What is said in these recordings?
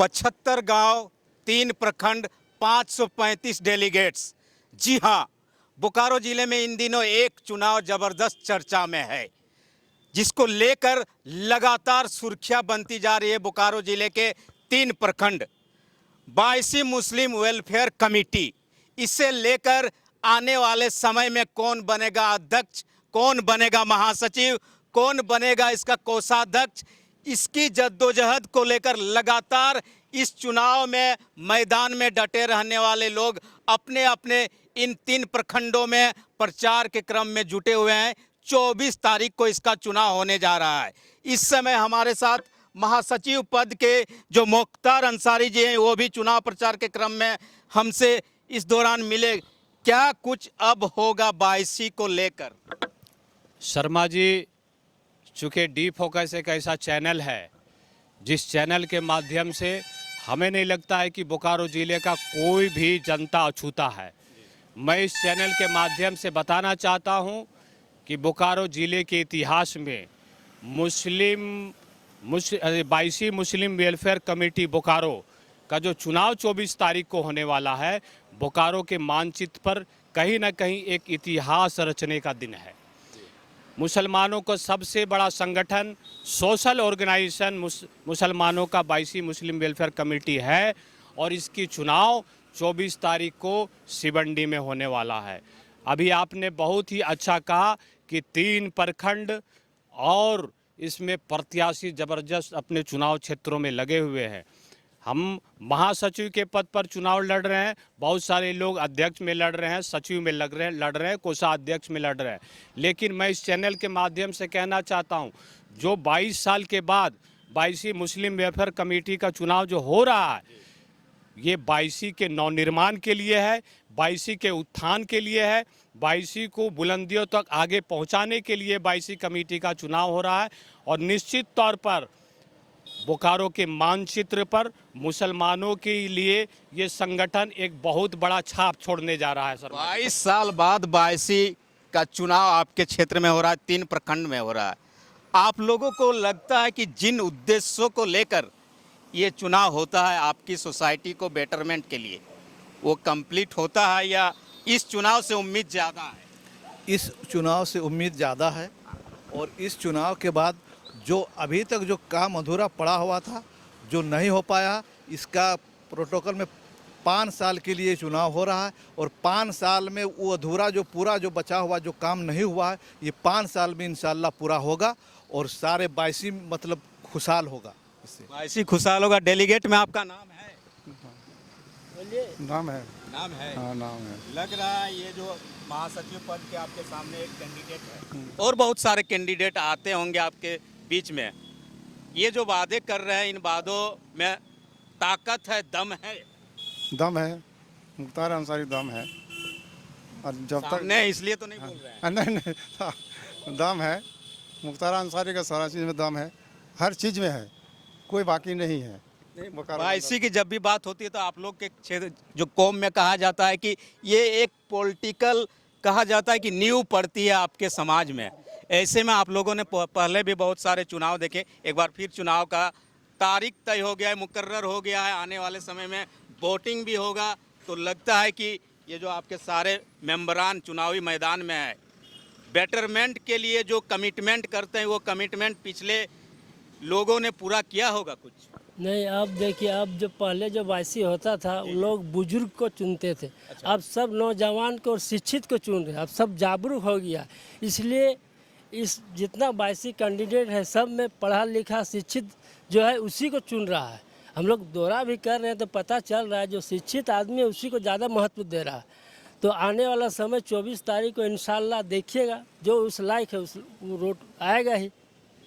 75 गांव, 3 प्रखंड, 535 डेलीगेट्स। जी हाँ, बोकारो जिले में इन दिनों एक चुनाव जबरदस्त चर्चा में है, जिसको लेकर लगातार सुर्खियां बनती जा रही है। बोकारो जिले के 3 प्रखंड, 22 मुस्लिम वेलफेयर कमेटी, इसे लेकर आने वाले समय में कौन बनेगा अध्यक्ष, कौन बनेगा महासचिव, कौन बनेगा इसका कोषाध्यक्ष, इसकी जद्दोजहद को लेकर लगातार इस चुनाव में मैदान में डटे रहने वाले लोग अपने अपने इन 3 प्रखंडों में प्रचार के क्रम में जुटे हुए हैं। 24 तारीख को इसका चुनाव होने जा रहा है। इस समय हमारे साथ महासचिव पद के जो मुख्तार अंसारी जी हैं, वो भी चुनाव प्रचार के क्रम में हमसे इस दौरान मिले। क्या कुछ अब होगा 22 को लेकर? शर्मा जी, चूँकि डी फोकस एक ऐसा चैनल है जिस चैनल के माध्यम से हमें नहीं लगता है कि बोकारो ज़िले का कोई भी जनता अछूता है। मैं इस चैनल के माध्यम से बताना चाहता हूं कि बोकारो ज़िले के इतिहास में 22 मुस्लिम वेलफेयर कमेटी बोकारो का जो चुनाव 24 तारीख को होने वाला है, बोकारो के मानचित्र पर कहीं ना कहीं एक इतिहास रचने का दिन है। मुसलमानों का सबसे बड़ा संगठन, सोशल ऑर्गेनाइजेशन मुसलमानों का 22 मुस्लिम वेलफेयर कमेटी है और इसकी चुनाव 24 तारीख को सिवंडी में होने वाला है। अभी आपने बहुत ही अच्छा कहा कि 3 प्रखंड और इसमें प्रत्याशी ज़बरदस्त अपने चुनाव क्षेत्रों में लगे हुए हैं। हम महासचिव के पद पर चुनाव लड़ रहे हैं, बहुत सारे लोग अध्यक्ष में लड़ रहे हैं, सचिव में लड़ रहे हैं, कोषाध्यक्ष में लड़ रहे हैं। लेकिन मैं इस चैनल के माध्यम से कहना चाहता हूं, जो 22 साल के बाद 22 मुस्लिम वेलफेयर कमेटी का चुनाव जो हो रहा है, ये 22 के नवनिर्माण के लिए है, 22 के उत्थान के लिए है, 22 को बुलंदियों तक आगे पहुंचाने के लिए 22 कमेटी का चुनाव हो रहा है। और निश्चित तौर पर बोकारो के मानचित्र पर मुसलमानों के लिए ये संगठन एक बहुत बड़ा छाप छोड़ने जा रहा है। सर, 22 साल बाद 22 का चुनाव आपके क्षेत्र में हो रहा है, 3 प्रखंड में हो रहा है। आप लोगों को लगता है कि जिन उद्देश्यों को लेकर ये चुनाव होता है आपकी सोसाइटी को बेटरमेंट के लिए, वो कंप्लीट होता है या इस चुनाव से उम्मीद ज़्यादा है? इस चुनाव से उम्मीद ज़्यादा है और इस चुनाव के बाद जो अभी तक जो काम अधूरा पड़ा हुआ था, जो नहीं हो पाया, इसका प्रोटोकॉल में 5 साल के लिए चुनाव हो रहा है और 5 साल में वो अधूरा जो पूरा जो बचा हुआ जो काम नहीं हुआ है, ये 5 साल में इंशाल्लाह पूरा होगा और सारे 22 मतलब खुशहाल होगा। इससे 22 खुशहाल होगा। डेलीगेट में आपका नाम है? नाम है। नाम है? हाँ, नाम है। लग रहा है ये जो महासचिव पद के आपके सामने एक कैंडिडेट है और बहुत सारे कैंडिडेट आते होंगे आपके बीच में। ये जो वादे कर रहे हैं, इन वादों में ताकत है, दम है? दम है, मुख्तार अंसारी दम है। और जब तक नहीं, इसलिए तो नहीं बोल रहे हैं। नहीं, दम है। मुख्तार अंसारी का सारा चीज़ में दम है, हर चीज़ में है, कोई बाकी नहीं है। 22 की जब भी बात होती है तो आप लोग के क्षेत्र जो कौम में कहा जाता है कि ये एक पॉलिटिकल कहा जाता है कि नींव पड़ती है आपके समाज में। ऐसे में आप लोगों ने पहले भी बहुत सारे चुनाव देखे, एक बार फिर चुनाव का तारीख तय हो गया है, मुकर्रर हो गया है, आने वाले समय में वोटिंग भी होगा। तो लगता है कि ये जो आपके सारे मेंबरान चुनावी मैदान में है, बेटरमेंट के लिए जो कमिटमेंट करते हैं, वो कमिटमेंट पिछले लोगों ने पूरा किया होगा कुछ? नहीं, अब देखिए, अब जो पहले जो 22 होता था, लोग बुजुर्ग को चुनते थे। अब सब नौजवान को और शिक्षित को चुन रहे हैं। अब सब जागरूक हो गया, इसलिए इस जितना 22 कैंडिडेट है, सब में पढ़ा लिखा शिक्षित जो है उसी को चुन रहा है। हम लोग दौरा भी कर रहे हैं तो पता चल रहा है जो शिक्षित आदमी है उसी को ज़्यादा महत्व दे रहा है। तो आने वाला समय 24 तारीख को इंशाल्लाह देखिएगा, जो उस लायक है उस वोट आएगा ही।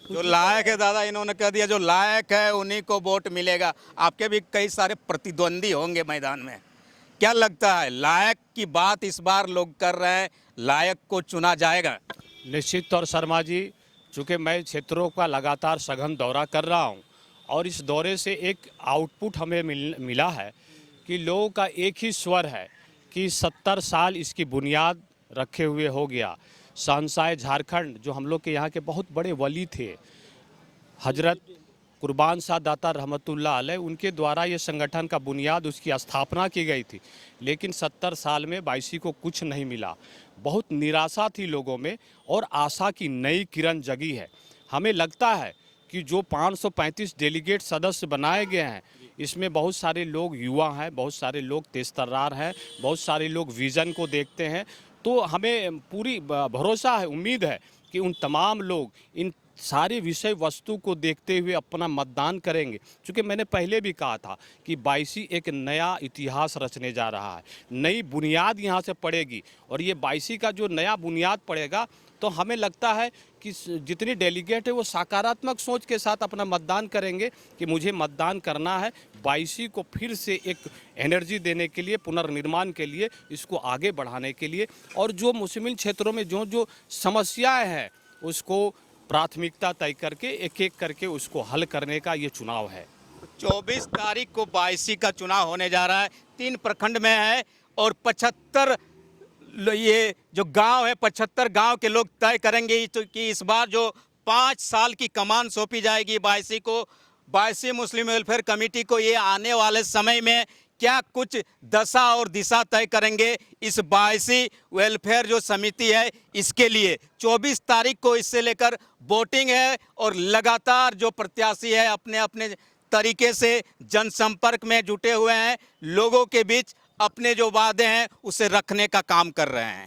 जो लायक है, दादा इन्होंने कह दिया, जो लायक है उन्हीं को वोट मिलेगा। आपके भी कई सारे प्रतिद्वंदी होंगे मैदान में, क्या लगता है लायक की बात इस बार लोग कर रहे हैं, लायक को चुना जाएगा? निश्चित तौर शर्मा जी, चूँकि मैं क्षेत्रों का लगातार सघन दौरा कर रहा हूँ और इस दौरे से एक आउटपुट हमें मिला है कि लोगों का एक ही स्वर है कि 70 साल इसकी बुनियाद रखे हुए हो गया। शहंशाह झारखंड जो हम लोग के यहाँ के बहुत बड़े वली थे, हजरत कुर्बान शाह दाता रहमतुल्लाह अलैह उनके द्वारा ये संगठन का बुनियाद, उसकी स्थापना की गई थी। लेकिन 70 साल में बायसी को कुछ नहीं मिला। बहुत निराशा थी लोगों में और आशा की नई किरण जगी है। हमें लगता है कि जो 535 डेलीगेट सदस्य बनाए गए हैं, इसमें बहुत सारे लोग युवा हैं, बहुत सारे लोग तेज़तर्रार हैं, बहुत सारे लोग विज़न को देखते हैं। तो हमें पूरी भरोसा है, उम्मीद है कि उन तमाम लोग इन सारी विषय वस्तु को देखते हुए अपना मतदान करेंगे। चूँकि मैंने पहले भी कहा था कि बायसी एक नया इतिहास रचने जा रहा है, नई बुनियाद यहाँ से पड़ेगी और ये बायसी का जो नया बुनियाद पड़ेगा तो हमें लगता है कि जितनी डेलीगेट है वो सकारात्मक सोच के साथ अपना मतदान करेंगे कि मुझे मतदान करना है, बायसी को फिर से एक एनर्जी देने के लिए, पुनर्निर्माण के लिए, इसको आगे बढ़ाने के लिए, और जो मुस्लिम क्षेत्रों में जो जो समस्याएं हैं उसको प्राथमिकता तय करके एक एक करके उसको हल करने का ये चुनाव है। 24 तारीख को बायसी का चुनाव होने जा रहा है। 3 प्रखंड में है और 75 ये जो गांव है, 75 गांव के लोग तय करेंगे कि इस बार जो 5 साल की कमान सौंपी जाएगी बायसी को, बायसी मुस्लिम वेलफेयर कमेटी को, ये आने वाले समय में क्या कुछ दशा और दिशा तय करेंगे इस बायसी वेलफेयर जो समिति है इसके लिए। 24 तारीख को इससे लेकर वोटिंग है और लगातार जो प्रत्याशी है अपने अपने तरीके से जनसंपर्क में जुटे हुए हैं, लोगों के बीच अपने जो वादे हैं उसे रखने का काम कर रहे हैं।